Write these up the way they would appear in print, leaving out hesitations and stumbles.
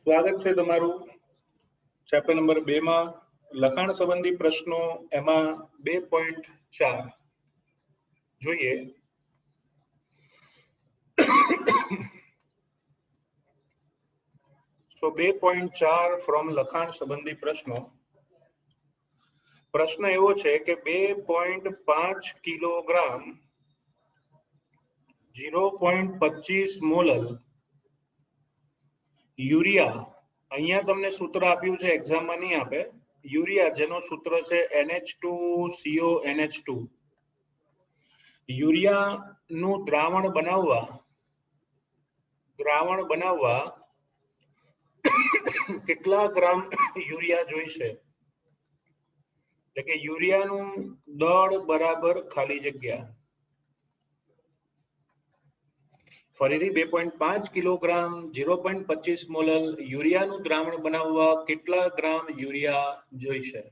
स्वागत है तमारू chapter number 2 में लखाण संबंधी प्रश्नों एमा 2.4 જોઈએ सो 2.4 फ्रॉम लखाण संबंधी प्रश्नों प्रश्न एवो छे के 2.5 किलोग्राम 0.25 मोलल यूरिया अहींया तमने सूत्र आप्युं छे एक्जाम में नहीं आपे यूरिया जेनो सूत्र छे NH2CO NH2 यूरिया नु द्रावण बनाववा કેટલા ગ્રામ यूरिया જોઈશે એટલે કે यूरिया નું દળ બરાબર ખાલી જગ્યા ફરીથી 2.5 કિલોગ્રામ 0.25 મોલલ યુરિયાનું દ્રાવણ બનાવવા કેટલા ગ્રામ યુરિયા જોઈશે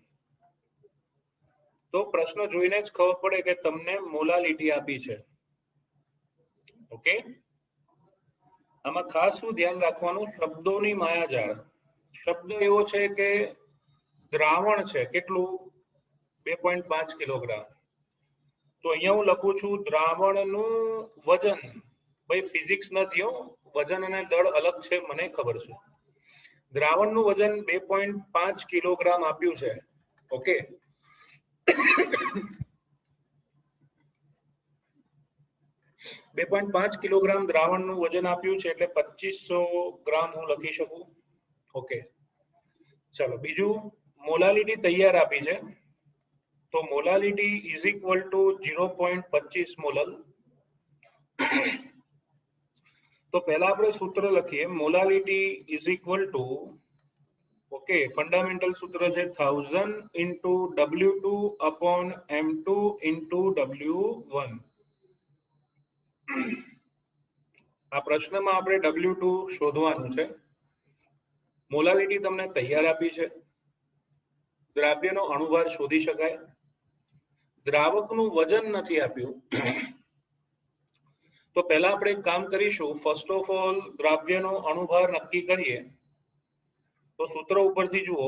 તો પ્રશ્ન જોઈને જ ખબર પડે કે તમને મોલાલિટી આપી છે ઓકે આમાં ખાસ શું ધ્યાન રાખવાનું શબ્દોની માયાજાળ શબ્દ એવો છે કે દ્રાવણ છે કેટલું 2.5 કિલોગ્રામ તો અહીંયા હું લખું છું દ્રાવણનું વજન भाई फिजिक्स नहीं हो वजन अने दળ अलग छे मने खबर छे द्रावणનું वजन 2.5 किलोग्राम आप्યું છે ओके 2.5 किलोग्राम द्रावणનું वजन आप्યું છે એટલે 2500 ग्राम હું લખી શકું ओके चलो बीजू मोलालिटी तैयार આપી છે तो molality is equal to 0.25 molal तो पहला આપણે सूत्र લખીએ molality is equal to okay fundamental सूत्र છે 1000 into W2 upon M2 into W1 આ પ્રશ્નમાં આપણે W2 શોધવાનું છે મોલાલિટી તમને તૈયાર આપી છે દ્રાવ્યનો અણુભાર શોધી શકાય દ્રાવકનું વજન નથી આપ્યું तो पहला આપણે કામ કરીશું ફર્સ્ટ ઓફ ઓલ દ્રાવ્યનો અણુભાર નક્કી કરીએ તો સૂત્ર ઉપરથી જુઓ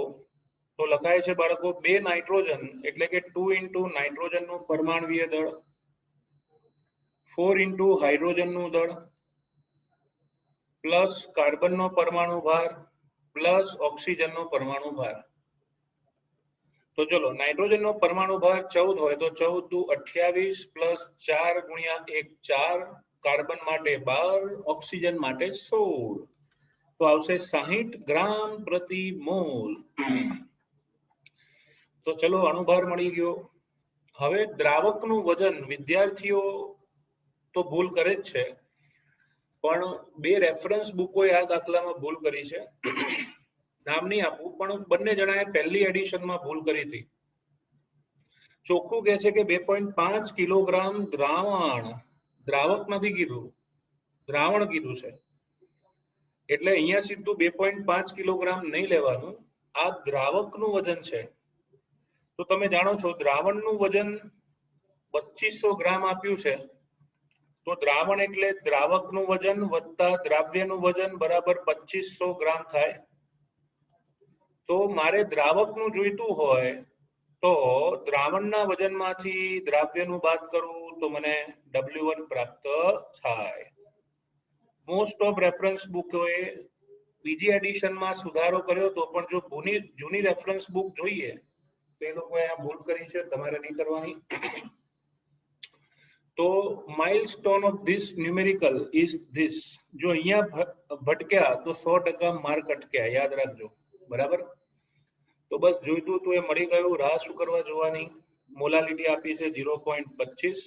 તો લખાય છે બાળકો 2 નાઇટ્રોજન એટલે કે 2 into નાઇટ્રોજનનું પરમાણુય દળ 4 into હાઇડ્રોજનનું દળ પ્લસ કાર્બનનો પરમાણુ ભાર પ્લસ ઓક્સિજનનો પરમાણુ ભાર तो चलो नाइट्रोजन नो परमाणु भार 14 होय तो 14 दू 28 प्लस 4 गुणिया 1 4 कार्बन माटे 12 ऑक्सीजन माटे 16 तो आवशे 60 ग्राम प्रति मोल तो चलो अणुभार मळी गयो हवे द्रावकનું वजन विद्यार्थीओ तो भूल करे ज छे पण बे रेफरन्स बुकोए आ दाखलामां भूल करी छे नाम नहीं आपू पण बंने जणाए पहली एडिशन में भूल करी थी चोख्खुं कहे छे के 2.5 किलोग्राम द्रावण द्रावक नहीं कीधुं द्रावण कीधुं छे एटले अहींया सीधुं 2.5 किलोग्राम नहीं लेवानुं आ द्रावकनुं वजन छे तो तमे जाणो छो द्रावणनुं वजन 2500 ग्राम आप्युं छे तो द्रावण एटले द्रावकनुं वजन वत्ता द्राव्यनुं वजन बराबर 2500 ग्राम थाय तो मारे द्रावकनुं जोईतुं होय तो द्रावणना वजनमांथी द्राव्यनुं बाद करूं तो मने W1 प्राप्त थाय मोस्ट ऑफ रेफरन्स बुकोए बीजी एडिशन में सुधारो कर्यो तो पण जो जूनी रेफरन्स बुक जोईए तो ए लोकोए आ भूल करी छे तमारे नहीं करवानी तो milestone of this numerical is this जो अहींया भटक्या तो 100% मार्क अटक्या याद राखजो बराबर तो बस जोईतुं तो ए मळी गयुं राह शुं करवा जोवानी मोलालिटी आपी छे 0.25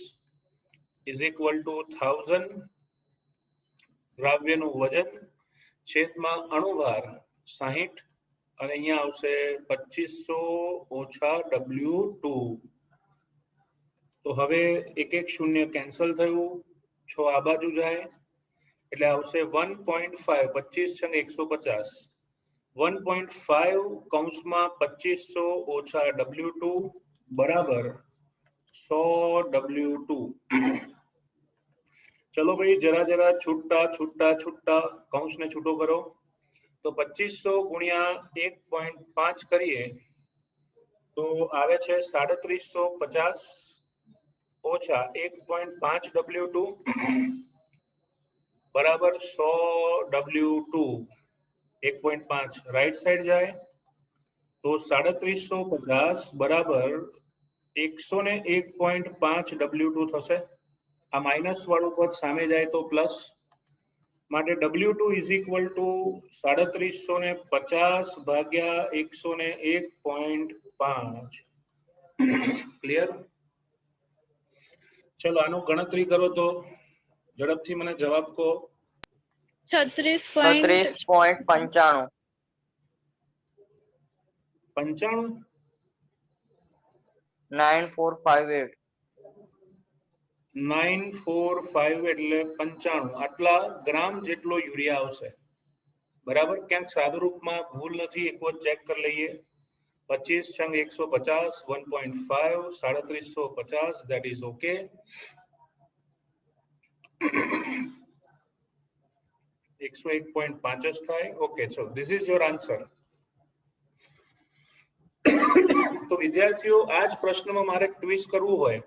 इज इक्वल टू 1000 द्राव्यનું वजन છેદમાં અણુભાર 60 અને અહીંયા આવશે 2500 ઓછા W2 તો હવે એક એક શૂન્ય કેન્સલ થયું 6 આ બાજુ જાય એટલે આવશે 1.5 25 × 150 1.5 કૌંસમાં 2500 ઓછા W2 बराबर 100 W2 चलो भाई जरा जरा छूटा छूटा छूटा कौंस ने छूटो करो તો 2500 ગુણ્યા 1.5 કરીએ તો આવે છે 3750 ઓછા 1.5 W2 બરાબર 100 W2 1.5 રાઈટ સાઈડ જાય તો 3750 બરાબર 101.5 W2 થશે આ માઇનસ વાળું પદ સામે જાય તો પ્લસ માટે W2 ઇઝ ઇક્વલ ટુ 3750 ભાગ્યા 101.5 ક્લિયર ચલો આનું ગણતરી કરો તો ઝડપથી મને જવાબ કહો 36.95 9458 9458 એટલે 95 આટલા ગ્રામ જેટલો યુરિયા આવશે બરાબર ક્યાંક સાદુરૂપમાં ભૂલ નથી એક વખત ચેક કરી લઈએ 25 × 150 1.5 3750 that is okay 101.5 જ થાય ઓકે ચલો this is your answer તો વિદ્યાર્થીઓ આ જ પ્રશ્નમાં મારે ટ્વિસ્ટ કરવું હોય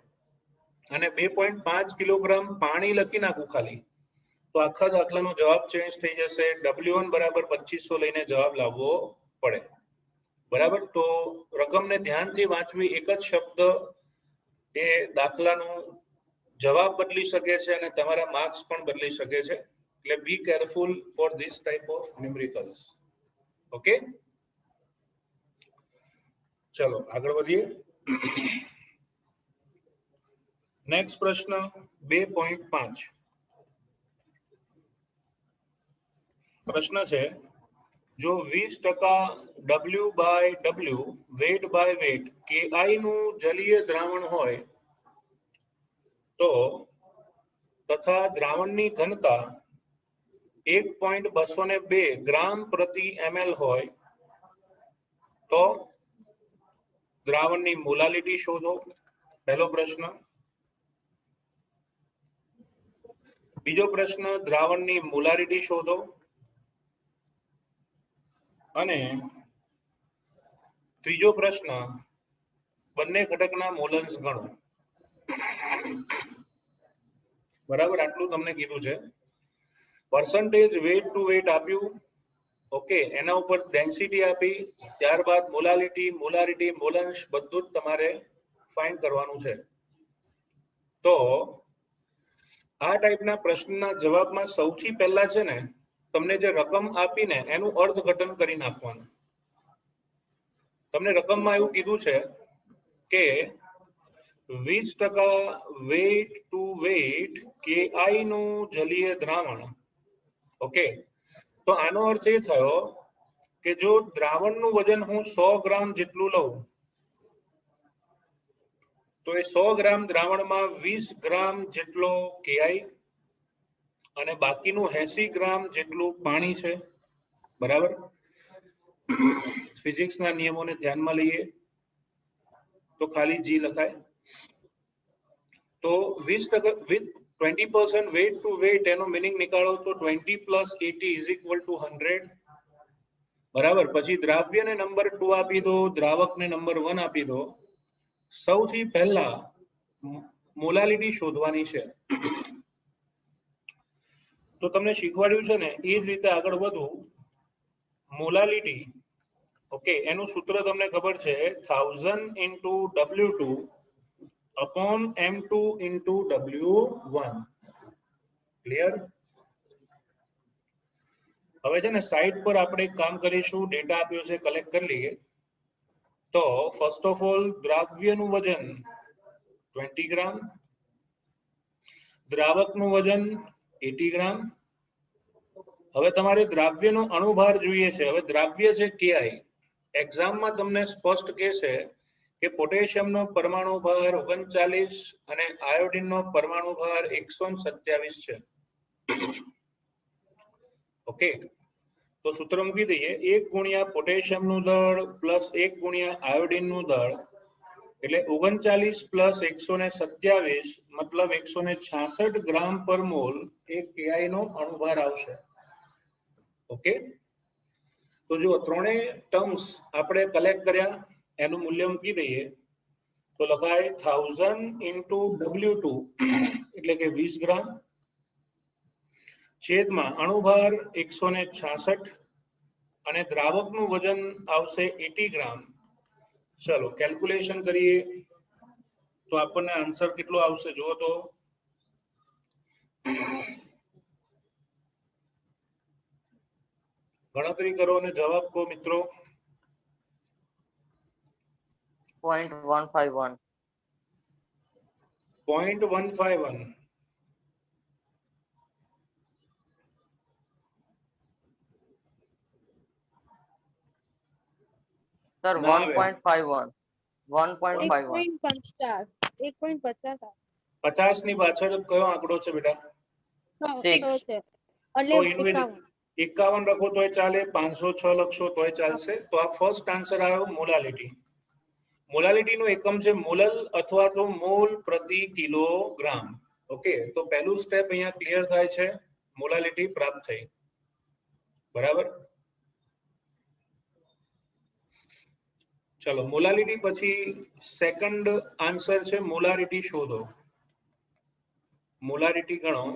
અને 2.5 કિલોગ્રામ પાણી લખી નાખું ખાલી તો આખા દાખલાનો જવાબ ચેન્જ થઈ જશે W1 બરાબર 2500 લઈને જવાબ લાવવો પડે બરાબર તો રકમને ધ્યાનથી વાંચવી એક જ શબ્દ એ દાખલાનો જવાબ બદલી શકે છે અને તમારા માર્ક્સ પણ બદલી શકે છે એટલે be careful for this type of numericals okay ચલો આગળ વધીએ નેક્સ્ટ પ્રશ્ન 2.5 પ્રશ્ન છે જો 20% W/W wet by wet KI નું જલીય દ્રાવણ હોય તો તથા દ્રાવણની ઘનતા 1.202 ગ્રામ પ્રતિ ml હોય તો દ્રાવણની મોલાલિટી શોધો પહેલો પ્રશ્ન બીજો પ્રશ્ન દ્રાવણની મોલારિટી શોધો અને ત્રીજો પ્રશ્ન બંને ઘટકના મોલન્સ ગણો બરાબર આટલું તમને કીધું છે પરસેન્ટેજ વેટ ટુ વેટ આપ્યું ઓકે એના ઉપર ડેન્સિટી આપી ત્યારબાદ મોલાલિટી મોલારિટી મોલન્સ બધું જ તમારે ફાઇન્ડ કરવાનું છે તો આ ટાઈપના પ્રશ્નના જવાબમાં સૌથી પહેલા છે ને તમને જે રકમ આપીને એનું અર્થઘટન કરી નાખવાનું તમને રકમમાં એવું કીધું છે કે 20% વેટ ટુ વેટ KI નું જલીય દ્રાવણ ઓકે તો આનો અર્થ એ થયો કે જો દ્રાવણનું વજન હું 100 ગ્રામ જેટલું લઉં તો એ 100 ગ્રામ દ્રાવણમાં 20 ગ્રામ જેટલો KI અને બાકીનું 80 ગ્રામ જેટલું પાણી છે બરાબર ફિઝિક્સના નિયમોને ધ્યાનમાં લઈએ તો ખાલી G લખાય તો 20% with 20% weight to weight એનો મીનિંગ નીકાળો તો 20 + 80 is equal to 100 બરાબર પછી દ્રાવ્યને નંબર 2 આપી દો દ્રાવકને નંબર 1 આપી દો સૌથી પહેલા મોલાલિટી શોધવાની છે તો તમને શીખવાડ્યું છે ને એ જ રીતે આગળ વધો મોલાલિટી ઓકે એનું સૂત્ર તમને ખબર છે 1000 × W2 upon M2 × W1 clear હવે છે ને સાઈડ પર આપણે એક કામ કરીશું ડેટા આપ્યો છે કલેક્ટ કરી લઈએ તો ફર્સ્ટ ઓફ ઓલ દ્રાવ્યનું વજન 20 ગ્રામ દ્રાવકનું વજન 80 ગ્રામ હવે તમારે દ્રાવ્યનો અણુભાર જોઈએ છે હવે દ્રાવ્ય છે KI એક્ઝામમાં તમને સ્પષ્ટ કહેશે કે પોટેશિયમનો પરમાણુ ભાર 39 અને આયોડિનનો પરમાણુ ભાર 127 છે ઓકે તો સૂત્ર મૂકી દઈએ 1 ગુણ્યા પોટેશિયમનું દળ પ્લસ 1 ગુણ્યા આયોડિનનું દળ એટલે 39 પ્લસ 127 મતલબ 166 ગ્રામ પર મોલ એ KI નો અણુભાર આવશે ઓકે તો જો ત્રણેય ટર્મ્સ આપણે કલેક્ટ કર્યા, એનું મૂલ્ય મૂકી દઈએ તો લખાય 1000 into W2 એટલે કે 20 ગ્રામ છેદમાં અણુભાર 166 અને દ્રાવકનું વજન આવશે 80 ગ્રામ. ચલો કેલ્ક્યુલેશન કરીએ તો આપણને આન્સર કેટલો આવશે જુઓ તો ગણતરી કરો અને જવાબ કહો મિત્રો. 0.151. 0.151. સર ના આવે. 1.51. 1.51. 1.50. 50 ની પાછળ કયો આંકડો છે બેટા? Six. છે તો એટલે 51 લખો તોય ચાલે, 506 લખશો તોય ચાલશે. તો આ ફર્સ્ટ આન્સર આવ્યો મોલાલિટી. મોલાલિટી નો એકમ છે મોલલ અથવા તો મોલ પ્રતિ કિલોગ્રામ. ઓકે, તો પહેલું સ્ટેપ અહીંયા ક્લિયર થાય છે, મોલાલિટી પ્રાપ્ત થઈ. બરાબર. ચલો મોલાલિટી પછી સેકન્ડ આન્સર છે મોલારિટી શોધો. મોલારિટી ગણો.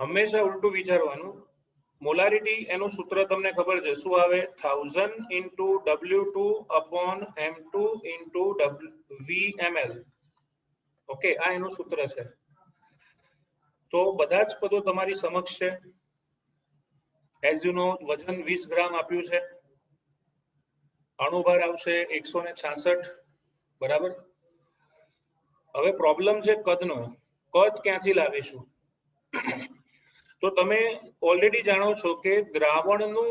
હંમેશા ઉલટું વિચારવાનું. મોલારિટી એનું સૂત્ર તમને ખબર છે શું આવે? 1000 into W2 upon M2 into VML. Okay, આ એનું સૂત્ર છે. તો બધા જ પદો તમારી સમક્ષ છે. એઝ યુ નો વજન 20 ગ્રામ આપ્યું છે, અણુભાર આવશે 166. બરાબર. હવે પ્રોબ્લેમ છે કદનો. કદ ક્યાંથી લાવીશું? તો તમે ઓલરેડી જાણો છો કે દ્રાવણનું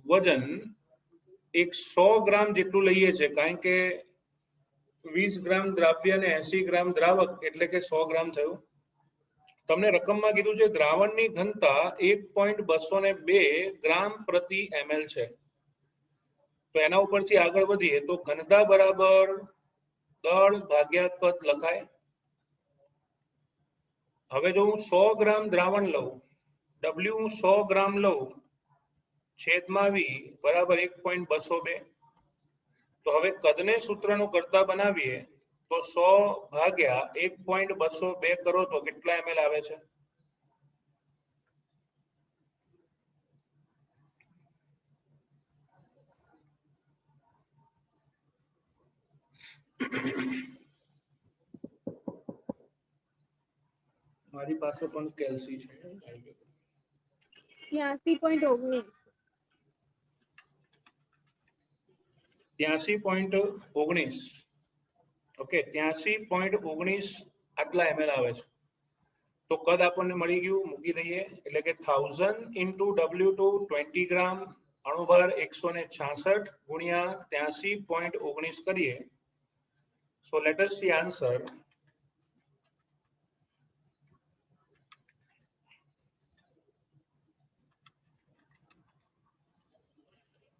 વજન 100 ગ્રામ જેટલું લઈએ છે, કારણ કે 20 ગ્રામ દ્રાવ્ય અને 80 ગ્રામ દ્રાવક એટલે કે 100 ગ્રામ થયું. તમને રકમમાં કીધું છે દ્રાવણની ઘનતા 1.202 ગ્રામ પ્રતિ ml છે. તો એના ઉપરથી આગળ વધીએ તો ઘનતા બરાબર દળ ભાગ્યા કદ લખાય. હવે જો હું 100 ગ્રામ દ્રાવણ લઉં, W હું 100 ગ્રામ લઉં છેદમાં V બરાબર 1.202. તો હવે કદને સૂત્રનું કરતા બનાવીએ તો 100 ભાગ્યા 1.202 કરો તો કેટલા ml આવે છે? મારી પાસે પણ કેલ્સી છે. 83.19. 83.19. ઓકે, 83.19 આટલા ml આવે છે. તો કદ આપણને મળી ગયું, મૂકી દઈએ. એટલે કે 1000 into W2 20 ગ્રામ અણુભાર 166 ગુણ્યા 83.19 કરીએ. So let S C answer.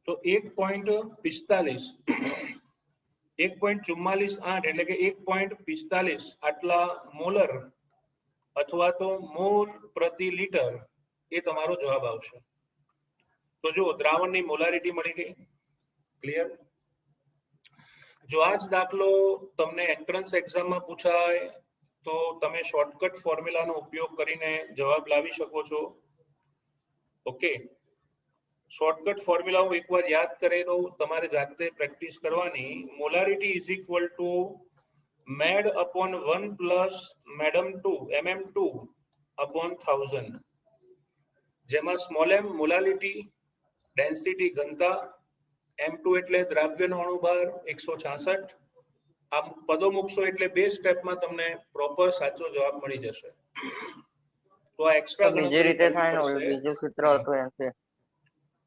તો 1.45 1.4448 એટલે કે 1.45 આટલા મોલર અથવા તો મોલ પ્રતિ લીટર એ તમારો જવાબ આવશે. તો જો દ્રાવણની મોલારિટી મળી ગઈ. ક્લિયર? જો આ જ દાખલો તમને એન્ટ્રન્સ એક્ઝામમાં પૂછાય તો તમે શોર્ટકટ ફોર્મ્યુલાનો ઉપયોગ કરીને જવાબ લાવી શકો છો. ઓકે, શોર્ટકટ ફોર્મ્યુલા હું એકવાર યાદ કરી દઉં, તમારે જાતે પ્રેક્ટિસ કરવાની. Molarity is equal two made upon 1 plus mm2 upon 1000, જેમાં સ્મોલ m મોલાલિટી, ડેન્સિટી ઘનતા, M2 એટલે દ્રાવ્યનો અણુભાર 166. આ પદો મૂકશો એટલે બે સ્ટેપમાં તમને પ્રોપર સાચો જવાબ મળી જશે. તો આ એક્સ્ટ્રા બીજી રીતે થાય ને, ઓલું બીજું સૂત્ર હતું એમ છે.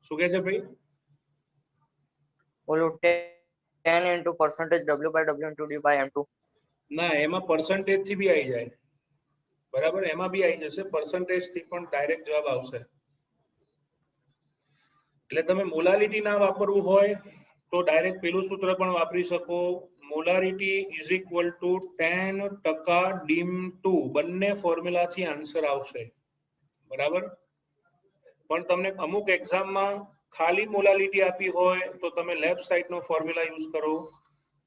શું કહે છે ભાઈ? ઓલું 10 into percentage W by W into D by M2. ના, એમાં પર્સન્ટેજ થી બી આવી જાય. બરાબર, એમાં બી આવી જશે. પર્સન્ટેજ થી પણ ડાયરેક્ટ જવાબ આવશે. એટલે તમે મોલાલિટી ના વાપરવું હોય તો ડાયરેક્ટ પેલું સૂત્ર પણ વાપરી શકો. Molarity is equal to 10% dim 2. બંને ફોર્મ્યુલાથી આન્સર આવશે. બરાબર. પણ તમને અમુક એક્ઝામમાં ખાલી મોલાલિટી આપી હોય તો તમે લેફ્ટ સાઈડનો ફોર્મ્યુલા યુઝ કરો,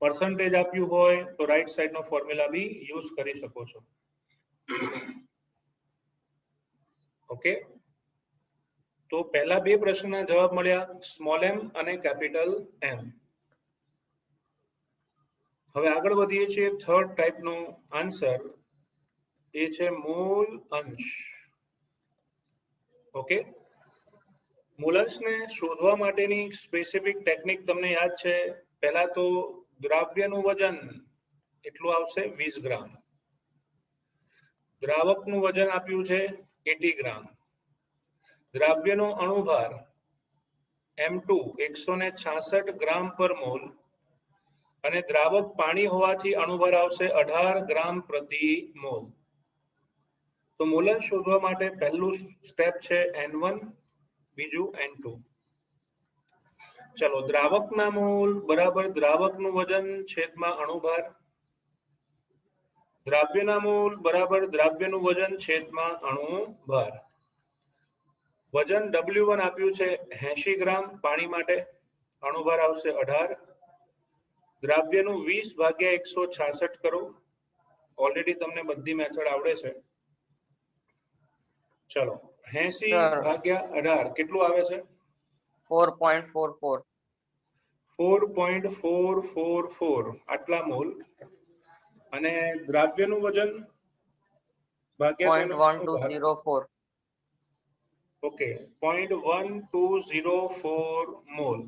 પર્સન્ટેજ આપ્યું હોય તો રાઈટ સાઈડનો ફોર્મ્યુલા બી યુઝ કરી શકો છો. ઓકે, તો પહેલા બે પ્રશ્નના જવાબ મળ્યા, સ્મોલ એમ અને કેપિટલ એમ. હવે આગળ વધીએ છીએ થર્ડ ટાઈપનો આન્સર, એ છે મૂલ અંશ. ઓકે, મૂલાંશને શોધવા માટેની સ્પેસિફિક ટેકનિક તમને યાદ છે. પહેલા તો દ્રાવ્યનું વજન એટલું આવશે 20 ગ્રામ, દ્રાવકનું વજન આપ્યું છે 80 ગ્રામ, દ્રાવ્યનો અણુભાર M2 166 ગ્રામ પર મોલ અને દ્રાવક પાણી હોવાથી અણુભાર આવશે 18 ગ્રામ પ્રતિ મોલ. તો મૂલાંશ શોધવા માટે પહેલું સ્ટેપ છે N1, બીજું N2. ચલો, દ્રાવકના મોલ બરાબર દ્રાવકનું વજન છેદમાં અણુભાર, દ્રાવ્યના મોલ બરાબર દ્રાવ્યનું વજન છેદમાં અણુભાર. વજન W1 આપ્યું છે 80 ગ્રામ પાણી માટે, અણુભાર આવશે 18. દ્રાવ્યનું 20 ભાગ્યા 166 કરો, ઓલરેડી તમને બધી મેથડ આવડે છે. ચલો, 80 ભાગ્યા 18 કેટલું આવે છે? 4.44. 4.444 આટલા મોલ. અને દ્રાવ્યનું વજન ભાગ્યા તેનો અણુભાર. 0.1204. Okay, 0.1204 mall.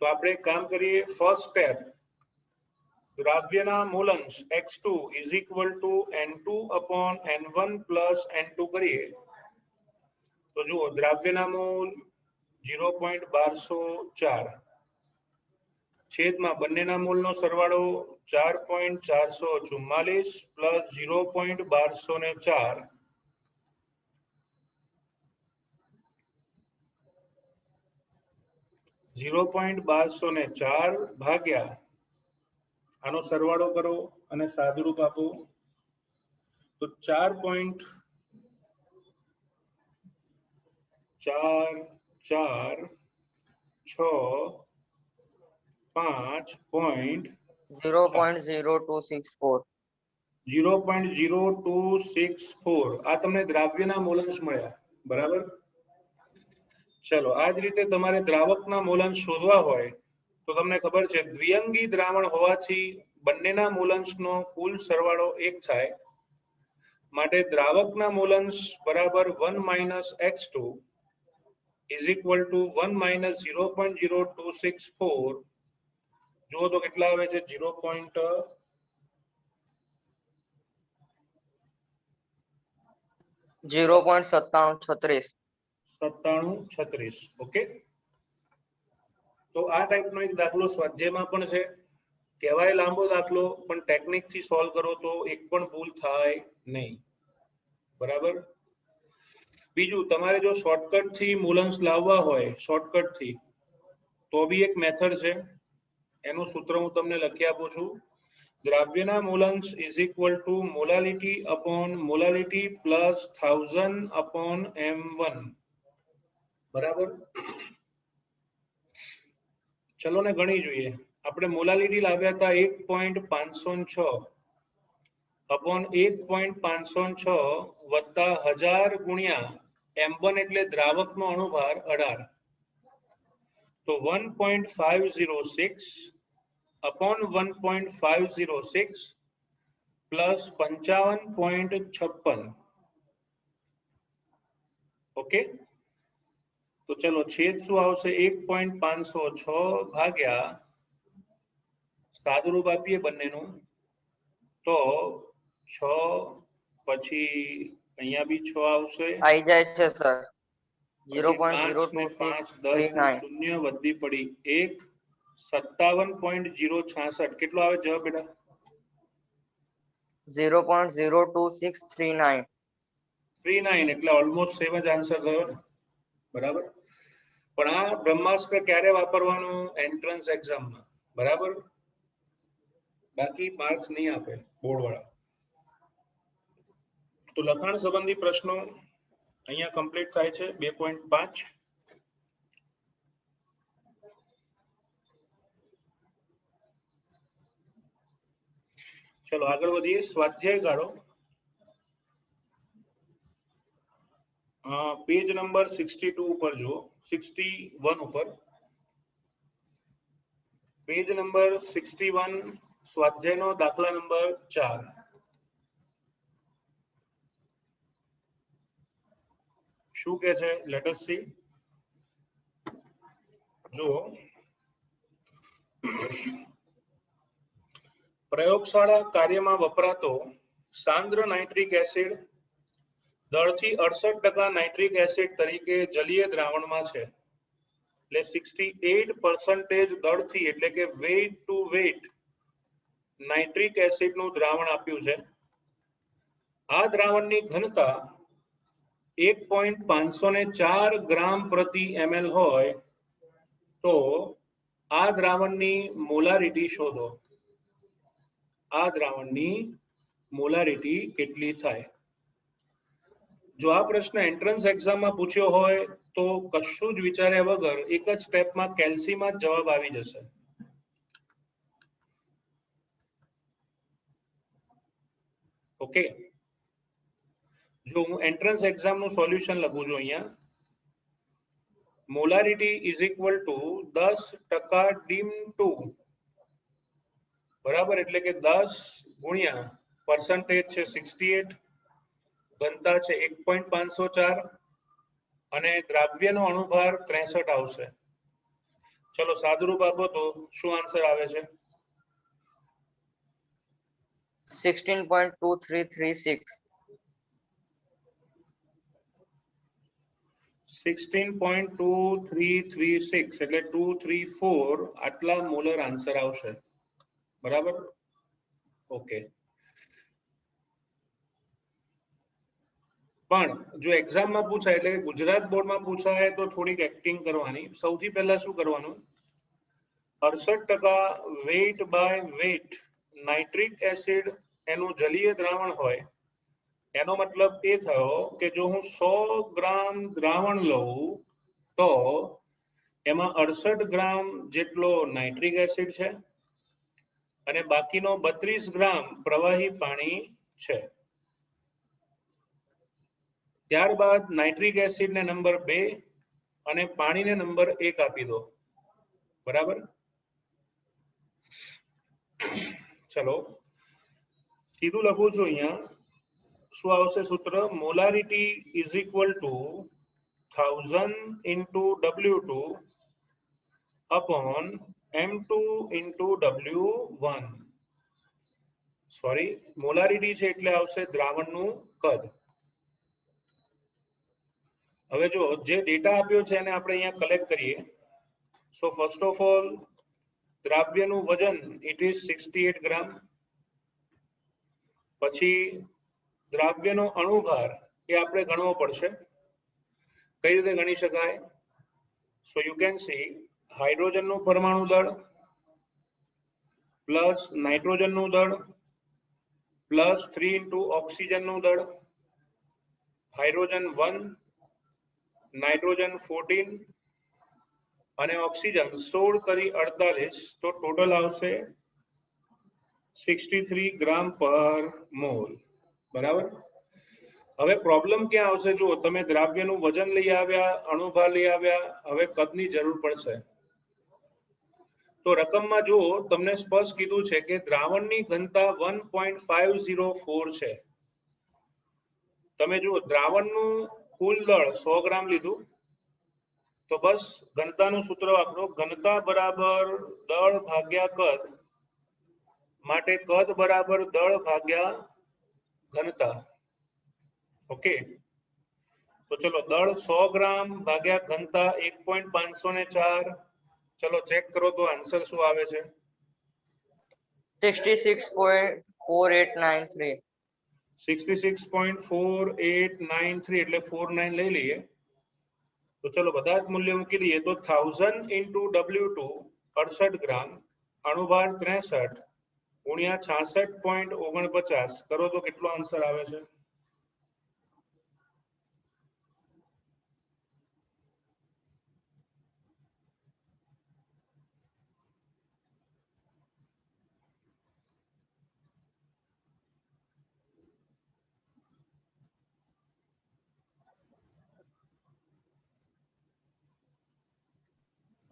તો આપણે કામ કરીએ, ફર્સ્ટ સ્ટેપ, દ્રાવ્યના મૂલાંશ x2 is equal to n2 upon n1 plus n2 કરીએ તો જુઓ, દ્રાવ્યના મોલ 0.1204 છેદમાં બંનેના મોલનો સરવાળો 4.444 પ્લસ 0.1204 0.1204 ભાગ્યા આનો સરવાળો કરો અને સાદુરૂપ આપો તો 0.0264. 0.0264 આ તમને દ્રાવ્યના મૂલાંશ મળ્યા, બરાબર. ચલો, આ જ રીતે તમારે દ્રાવકના મૂલાંશ શોધવા હોય તો તમને ખબર છે દ્વિઅંગી દ્રાવણ હોવાથી બંનેના મૂલાંશનો કુલ સરવાળો 1 થાય, માટે દ્રાવકના મૂલાંશ બરાબર 1 - x2 is equal to 1 - 0.0264. જુઓ તો કેટલા આવે છે? 0.9736. ઓકે, તો આ ટાઈપનો એક દાખલો સ્વાધ્યાયમાં પણ છે. કહેવાય લાંબો દાખલો, પણ ટેકનિકથી સોલ્વ કરો તો એક પણ ભૂલ થાય નહીં, બરાબર. બીજું, તમારે જો શોર્ટકટ થી મૂલાંશ લાવવા હોય, શોર્ટકટ થી, તો બી એક મેથડ છે. એનું સૂત્ર હું તમને લખી આપું છું. દ્રાવ્યના મૂલાંશ is equal to molality upon molality plus 1000 upon m1, બરાબર. ચલો ને ગણી જોઈએ. આપણે મોલાલિટી લાવ્યા હતા 1.506 અપોન 1.506 વત્તા 1000 ગુણ્યા m1 એટલે દ્રાવકનો અણુભાર 18, તો 1.506 અપોન 1.506 પ્લસ 55.56. ઓકે, તો ચલો છેદ શું આવશે? 1.506 ભાગ્યા સાદુરૂપ આપીએ બંનેનું તો 6, પછી અહીંયા બી 6 આવશે, આવી જાય છે સર. 0.02639 શૂન્ય વધી પડી 1, 57.066 કેટલો આવે જવાબ બેટા? 0.02639. 39 એટલે ઓલમોસ્ટ સેમ જ આન્સર થયો ને, બરાબર. પણ આ બ્રહ્માસ્ત્ર ક્યારે વાપરવાનું? એન્ટ્રન્સ એક્ઝામમાં, બરાબર. બાકી માર્ક્સ નહીં આપે બોર્ડ વાળા. તો લખાણ સંબંધી પ્રશ્નો અહીંયા કમ્પ્લીટ થાય છે 2.5. ચલો આગળ વધીએ. સ્વાધ્યાય ગાળો પેજ નંબર 62 ઉપર જુઓ. 61 ઉપર પેજ નંબર 61 સ્વાધ્યાયનો દાખલા નંબર 4. શું કે છે? Let S C. જુઓ, પ્રયોગશાળા કાર્યમાં વપરાતો સાંદ્ર નાઇટ્રિક એસિડ દળથી 68% નાઇટ્રિક એસિડ તરીકે જલીય દ્રાવણમાં છે. એટલે 68% દળથી, એટલે કે વેઇટ ટુ વેઇટ નાઇટ્રિક એસિડનું દ્રાવણ આપ્યું છે. આ દ્રાવણની ઘનતા 1.504 ગ્રામ પ્રતિ ml હોય તો આ દ્રાવણની મોલારિટી શોધો. આ દ્રાવણની મોલારિટી કેટલી થાય? જો આ પ્રશ્ન એન્ટ્રન્સ એક્ઝામમાં પૂછ્યો હોય તો કશું જ વિચાર્યા વગર એક જ સ્ટેપમાં કેલ્સીમાં જ જવાબ આવી જશે. ઓકે, જો હું એન્ટ્રન્સ એક્ઝામનું સોલ્યુશન લખું છું અહીંયા, molarity is equal to 10% deem to, બરાબર, એટલે કે 10 ગુણ્યા પર્સન્ટેજ છે 68, ઘનતા છે 1.504 અને દ્રાવ્યનો અણુભાર 63 આવશે. ચલો સાદુરૂપ આપો તો શું આન્સર આવે છે? 16.2336. 16.2336 એટલે 234 આટલા મોલર આન્સર આવશે. બરાબર, ઓકે. પણ જો એક્ઝામમાં પૂછાય, એટલે ગુજરાત બોર્ડમાં પૂછાય તો થોડીક એક્ટિંગ કરવાની. સૌથી પહેલા શું કરવાનું? 68% weight by weight nitric acid એનું જલીય દ્રાવણ હોય, એનો મતલબ એ થયો કે જો હું 100 ગ્રામ દ્રાવણ લઉં તો એમાં 68 ગ્રામ જેટલો નાઇટ્રિક એસિડ છે અને બાકીનો 32 ગ્રામ પ્રવાહી પાણી છે. ત્યારબાદ નાઇટ્રિક એસિડને નંબર 2 અને પાણીને નંબર 1 આપી દો. બરાબર, ચલો સીધું લખું છું અહીંયા. શું આવશે સૂત્ર? Molarity is equal two 1000 into W2 upon M2 into W1. Sorry, molarity છે એટલે આવશે દ્રાવણનું કદ. હવે જો જે ડેટા આપ્યો છે એને આપણે અહીંયા કલેક્ટ કરીએ. સો ફર્સ્ટ ઓફ ઓલ દ્રાવ્યનું વજન ઇટ ઇઝ 68 ગ્રામ. પછી દ્રાવ્યનો અણુભાર એ આપણે ગણવો પડશે. કઈ રીતે ગણી શકાય? સો યુ કેન સી હાઇડ્રોજનનું પરમાણુ દળ પ્લસ નાઇટ્રોજનનું દળ પ્લસ 3 ઇન્ટુ ઓક્સિજનનું દળ, હાઇડ્રોજન 1, નાઇટ્રોજન 14 અને ઓક્સિજન 16 કરી 48, તો ટોટલ આવશે 63 ગ્રામ પર મોલ. બરાબર, હવે પ્રોબ્લેમ ક્યાં આવશે? જો તમે દ્રાવ્યનું વજન લઈ આવ્યા, અણુભાર લઈ આવ્યા, હવે કદની જરૂર પડશે. તો રકમમાં જો તમને સ્પષ્ટ કીધું છે કે દ્રાવણની ઘનતા 1.504 છે. તમે જુઓ દ્રાવણનું કુલ દળ 100 ગ્રામ લીધું, તો બસ ઘનતાનું સૂત્ર વાપરો, ઘનતા બરાબર દળ ભાગ્યા કદ, માટે કદ બરાબર દળ ભાગ્યા ઘનતા. ઓકે, તો ચલો દળ 100 ગ્રામ ભાગ્યા ઘનતા 1.504. ચલો ચેક કરો તો આન્સર શું આવે છે? 66.4893. 66.4893 એટલે 49 લઈ લઈએ. તો ચલો બધા જ મૂલ્ય મૂકી દઈએ તો 1000 ઇન્ટુ W2 68 ગ્રામ, અણુભાર 63 ગુણ્યા 66.49 કરો તો કેટલો આન્સર આવે છે?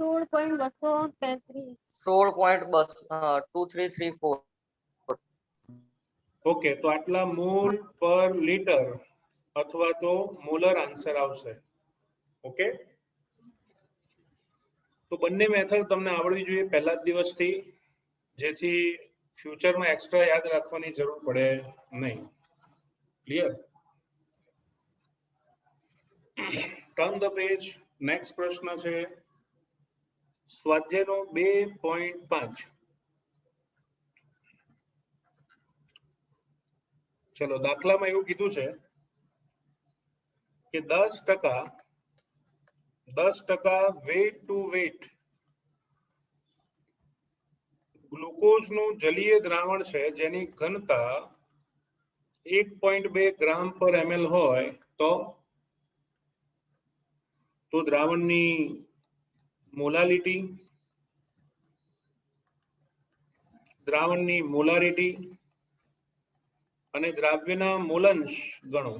16.233. 16.2334. ઓકે, તો આટલા મોલ પર લીટર અથવા તો મોલર આન્સર આવશે. ઓકે, તો બંને મેથડ તમને આવડવી જોઈએ પહેલા જ દિવસથી, જેથી ફ્યુચરમાં એક્સ્ટ્રા યાદ રાખવાની જરૂર પડે નહીં. Clear? Turn the page. Next પ્રશ્ન છે સ્વાધ્યાયનો 2.5. ચલો, દાખલામાં એવું કીધું છે કે 10% વેટ ટુ વેટ ગ્લુકોઝનું જલીય દ્રાવણ છે જેની ઘનતા 1.2 ગ્રામ પર ml હોય તો દ્રાવણની મોલારિટી અને દ્રાવ્યના મોલંશ ગણો.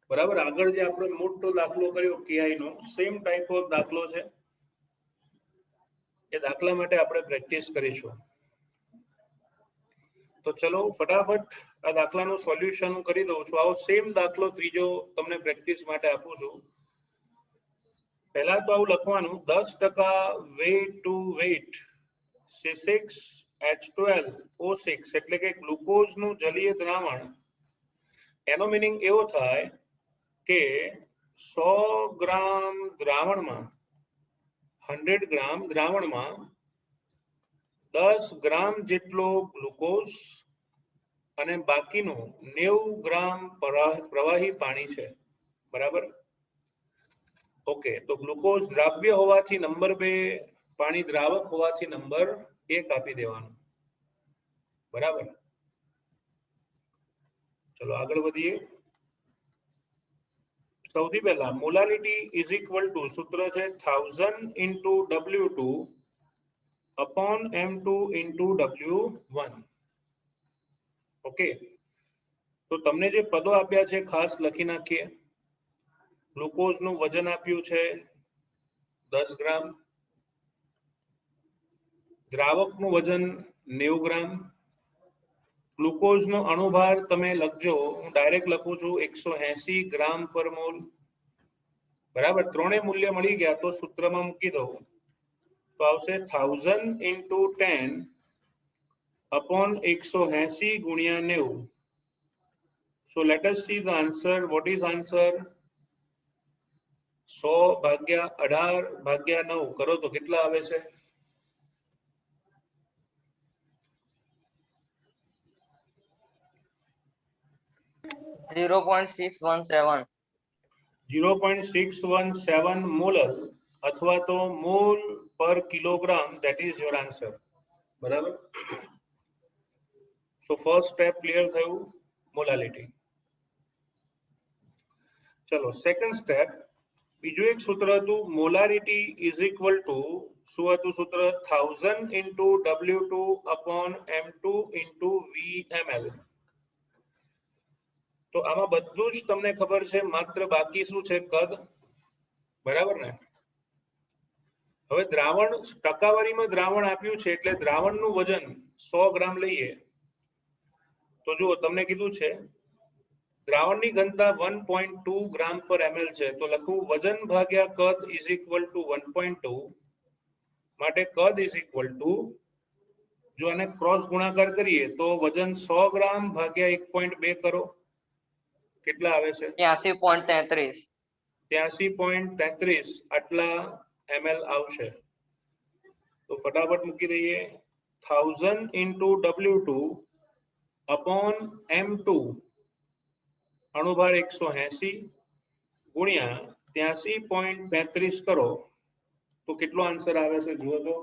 બરાબર, આગળ જે આપણે મોટો દાખલો કર્યો KI નો, સેમ ટાઈપ ઓફ દાખલો છે. એ દાખલા માટે આપણે પ્રેક્ટિસ કરીશું. તો ચલો ફટાફટ આ દાખલાનું સોલ્યુશન કરી દઉં છું. આવો સેમ દાખલો ત્રીજો તમને પ્રેક્ટિસ માટે આપું છું. પહેલા તો આવું લખવાનું 10% વેટ ટુ વેટ C6H12O6 એટલે કે ગ્લુકોઝનું જલીય દ્રાવણ. એનો મીનિંગ એવો થાય કે 100 ગ્રામ દ્રાવણમાં 100 ગ્રામ દ્રાવણમાં 10 ગ્રામ જેટલો ગ્લુકોઝ અને બાકીનું 90 ગ્રામ પ્રવાહી પાણી છે. બરાબર? ઓકે, તો ગ્લુકોઝ દ્રાવ્ય હોવાથી નંબર 2, પાણી દ્રાવક હોવાથી નંબર 1 આપી દેવાનું. બરાબર? ચલો આગળ વધીએ. સૌથી પહેલા મોલાલિટી ઇઝ ઇક્વલ ટુ, સૂત્ર છે 1000 into W2 upon M2 into W1. Okay, તો તમને જે પદો આપ્યા છે ખાસ લખી નાખીએ. ગ્લુકોઝનું વજન આપ્યું છે 10 ગ્રામ, દ્રાવકનું વજન 90 ગ્રામ, ગ્લુકોઝનો અણુભાર તમે લખજો, હું ડાયરેક્ટ લખું છું 180 ગ્રામ પર મોલ. બરાબર, ત્રણેય મૂલ્ય મળી ગયા તો સૂત્રમાં મૂકી દઉં તો આવશે 1000 ઇન્ટુ 10 અપોન 180 ગુણ્યા 90. So let us see the answer. What is answer? 100 ભાગ્યા 18 ભાગ્યા 9 કરો તો કેટલા આવે છે? 0.617. 0.617 મોલર અથવા તો મોલ પર kilogram. That is your answer. બરાબર? So first step clear થયું, મોલાલિટી. ચલો સેકન્ડ સ્ટેપ. બીજું એક સૂત્ર હતું, મોલારિટી ઇઝ ઇક્વલ ટુ, શું હતું સૂત્ર? 1000 into W2 upon M2 into VML. તો આમાં બધું જ તમને ખબર છે, માત્ર બાકી શું છે? કદ. બરાબર ને? હવે દ્રાવણ ટકાવારીમાં દ્રાવણ આપ્યું છે એટલે દ્રાવણનું વજન 100 ગ્રામ લઈએ તો જુઓ તમને કીધું છે દ્રાવણની ઘનતા 1.2 ગ્રામ પર ml છે, તો લખું વજન ભાગ્યા કદ ઇઝ ઇક્વલ ટુ 1.2. માટે કદ ઇઝ ઇક્વલ ટુ, જો આને ક્રોસ ગુણાકાર કરીએ તો વજન 100 ગ્રામ ભાગ્યા 1.2 કરો, કેટલા આવે છે? 83.33. 83.33 આટલા ml આવશે. તો ફટાફટ મૂકી દઈએ. 1000 ઇન્ટુ W2 અપોન M2 અણુભાર 180 ગુણ્યા 83.33 કરો તો કેટલો આન્સર આવે છે જુઓ તો.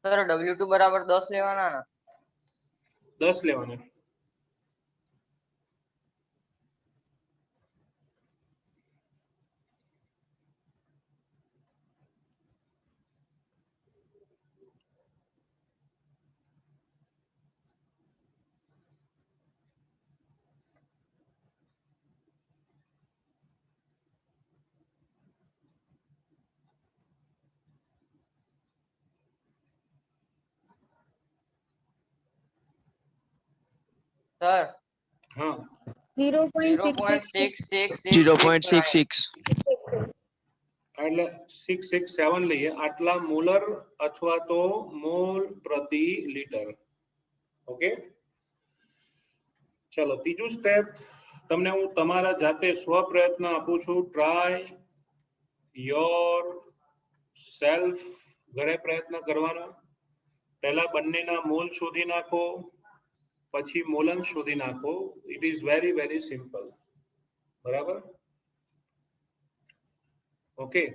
સર W2 બરાબર 10 લેવાના ને? 10 લેવાના. સર હા 0.66 0.666 એટલે 667 લઈએ, આટલા મોલર અથવા તો મોલ પ્રતિ લીટર. ઓકે, ચલો ત્રીજું સ્ટેપ તમને હું તમારા જાતે સ્વ પ્રયત્ન આપું છું. ટ્રાય યોર સેલ્ફ, ઘરે પ્રયત્ન કરવાનો. પહેલા બંનેના મોલ શોધી નાખો, પછી મોલન શોધી નાખો. It is very very simple. બરાબર? ઓકે,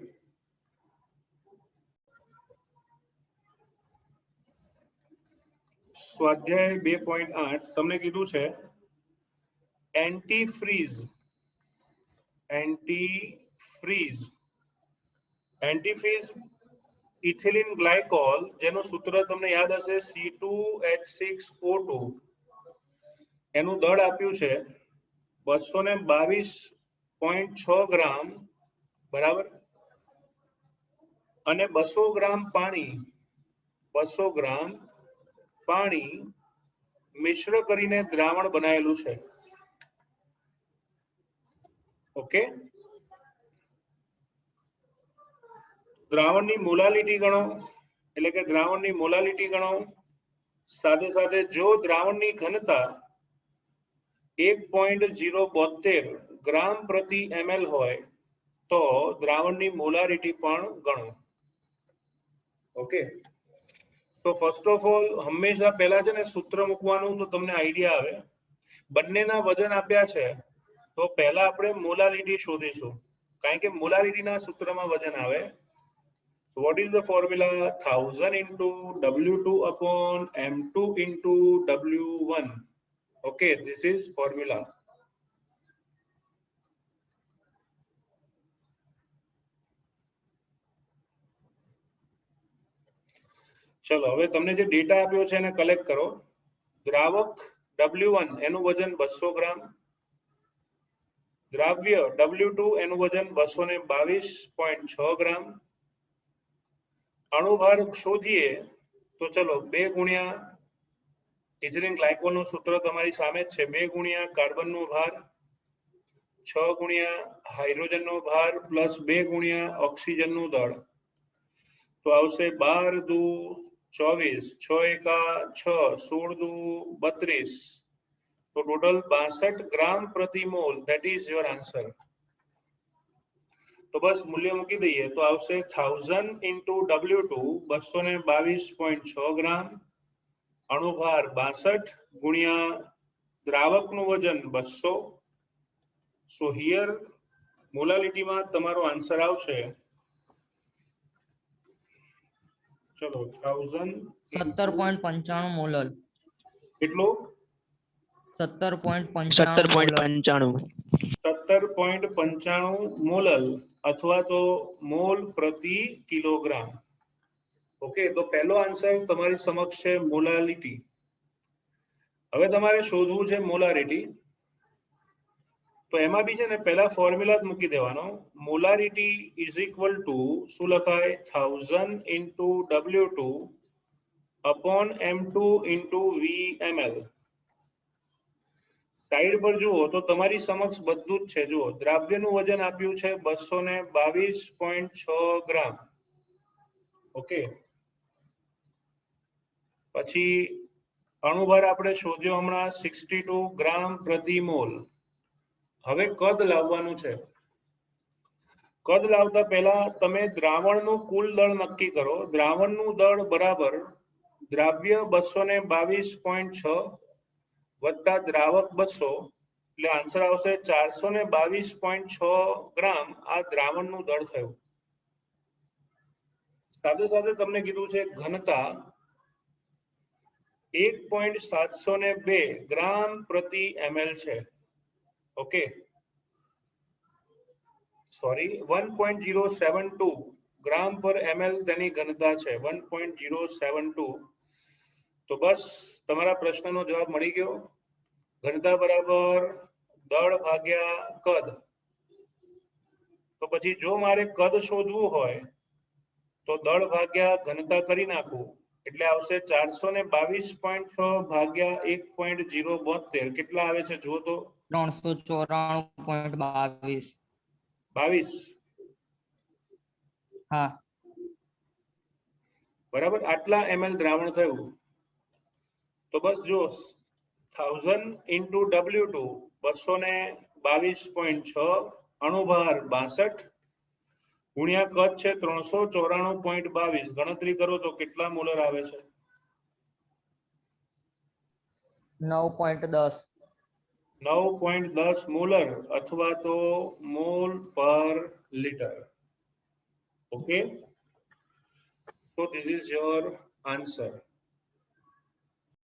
સ્વાધ્યાય 2.8 તમને કીધું છે એન્ટીફ્રીઝ. એન્ટીફ્રીઝ ઇથિલિન ગ્લાયકોલ, જેનું સૂત્ર તમને યાદ હશે C2H6O2, એનું દળ આપ્યું છે 222.6 ગ્રામ, બરાબર, અને 200 ગ્રામ પાણી મિશ્ર કરીને દ્રાવણ બનાવેલું છે. ઓકે, દ્રાવણની મોલાલિટી ગણો, એટલે કે દ્રાવણની મોલાલિટી ગણો. સાથે સાથે જો દ્રાવણની ઘનતા 1.072 ગ્રામ પ્રતિ ml હોય તો દ્રાવણની મોલારિટી પણ ગણો. ઓકે, તો ફર્સ્ટ ઓફ ઓલ હંમેશા પહેલા છે ને સૂત્ર મૂકવાનું, તો તમને આઈડિયા આવે. બંનેના વજન આપ્યા છે તો પહેલા આપણે મોલાલિટી શોધીશું, કારણ કે મોલાલિટીના સૂત્રમાં વજન આવે. What is the formula? 1000 into W2 upon M2 into W1. Okay, this is formula. ચલો હવે તમને જે ડેટા આપ્યો છે એને કલેક્ટ કરો. દ્રાવક W1 એનું વજન 200 ગ્રામ, દ્રાવ્ય W2 એનું વજન 222.6 ગ્રામ. અણુભાર શોધીએ તો ચલો 2 ગુણ્યા ઇથિલિન ગ્લાયકોલનું સૂત્ર તમારી સામે જ છે, 2 ગુણ્યા કાર્બનનો ભાર, 6 ગુણ્યા હાઇડ્રોજનનો ભાર પ્લસ 2 ગુણ્યા ઓક્સિજનનું દળ, તો આવશે 12 દુ 24, 6 એકા 6, 16 દુ 32, તો ટોટલ 62 ગ્રામ પ્રતિ mall. That is your answer. તો બસ મૂલ્ય મૂકી દઈએ તો આવશે 1000 into W2 222.6 ગ્રામ, અણુભાર 62 ગુણ્યા દ્રાવકનું વજન 200. સો હિયર મોલાલિટીમાં તમારો આન્સર આવશે, ચલો 1000 17.95 મોલર. કેટલું? 17.95 17.95 મોલલ અથવા તો મોલ પ્રતિ કિલોગ્રામ. ઓકે, તો પહેલો આન્સર તમારી સમક્ષ છે મોલાલિટી. હવે તમારે શોધવું છે મોલારિટી. તો એમાં બી છે ને પહેલા ફોર્મ્યુલા જ મૂકી દેવાનો. મોલારિટી ઇઝ ઇક્વલ ટુ શું લખાય? 1000 into W2 upon M2 into VML. Side પર જુઓ તો તમારી સમક્ષ બધું જ છે. જુઓ, દ્રાવ્યનું વજન આપ્યું છે 222.6 ગ્રામ. ઓકે, પછી અણુભાર આપણે શોધ્યો હમણાં 62 ગ્રામ પ્રતિ મોલ. હવે કદ લાવવાનું છે. કદ લાવતા પહેલા તમે દ્રાવણનું કુલ દળ નક્કી કરો. દ્રાવણનું દળ બરાબર દ્રાવ્ય 222.6 વત્તા દ્રાવક 200, એટલે આન્સર આવશે 422.6 ગ્રામ. આ દ્રાવણનું દળ થયું. સાથે સાથે તમને કીધું છે ઘનતા 1.702 ગ્રામ પ્રતિ ml છે. ઓકે, સોરી 1.072 ગ્રામ પર ml તેની ઘનતા છે, 1.072. તો બસ તમારા પ્રશ્નનો જવાબ મળી ગયો. ઘનતા બરાબર દળ ભાગ્યા કદ. તો પછી જો મારે કદ શોધવું હોય તો દળ ભાગ્યા ઘનતા કરી નાખું, એટલે આવશે 422.6 ભાગ્યા 1.072 કેટલા આવે છે જુઓ તો 394.22. 22 હા. બરાબર આટલા ml દ્રાવણ થયું તો બસ જો 1000 into W2 222.6 અણુભાર 62 ગુણ્યા કદ છે 394.22 ગણતરી કરો તો કેટલા મોલર આવે છે 9.10. 9.10 મોલર અથવા તો મોલ પર litre. Okay, so this is your answer.